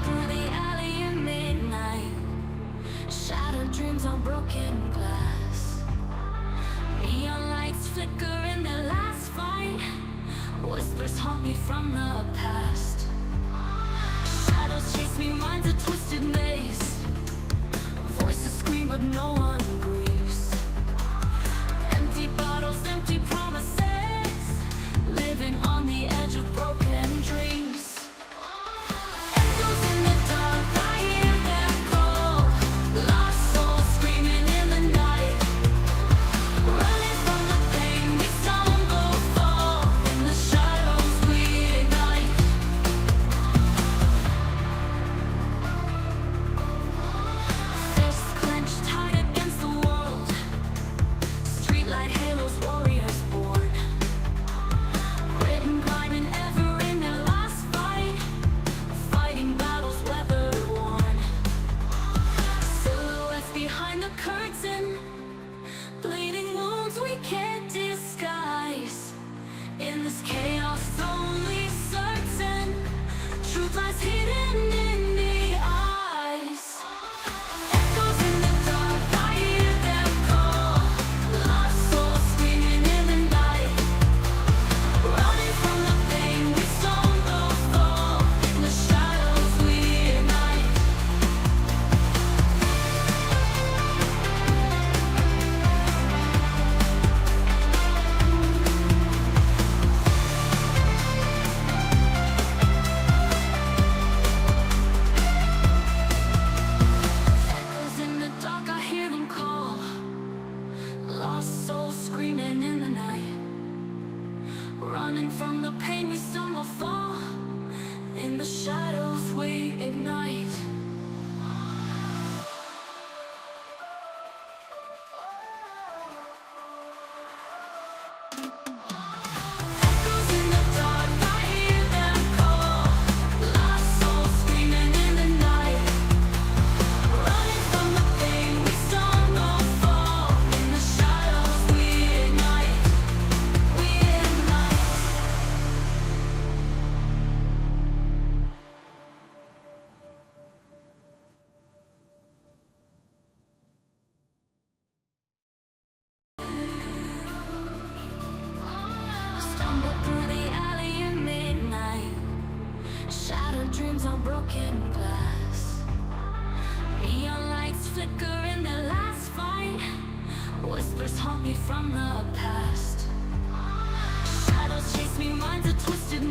through the alley at midnight, shattered dreams on broken glass. Neon lights flicker in their last fight, whispers haunt me from the past. Shadows chase me, mind's a twisted maze. Voices scream but no one grieves. Empty bottles, empty promises, living on the edge of broken dreams. Echoes in the dark, I hear their call. Lost souls screaming in the night, running from the pain. We stumble, fall in the shadows we ignite. Fists clenched tight against the world, streetlight halos, warriors born. Written climbing ever in their last fight, fighting battles weather worn. Silhouettes behind the curtain, bleeding wounds we can't disguise. In this chaos only certain, truth lies hidden in the eyes. Echoes in the dark, I hear them call. Lost souls screaming in the night, running from the pain. We stumble, fall in the shadows we ignite. Echoes in the dark, I hear them call. Lost souls screaming in the night, running from the pain. We stumble, fall in the shadows we ignite. Echoes in the dark, I hear them call. Lost souls screaming in the night, running from the pain. We stumble, fall in the shadows we ignite. We ignite. Stumble through the alley at midnight, shattered dreams on broken glass. Neon lights flicker in their last fight, whispers haunt me from the past. Shadows chase me, mind's a twisted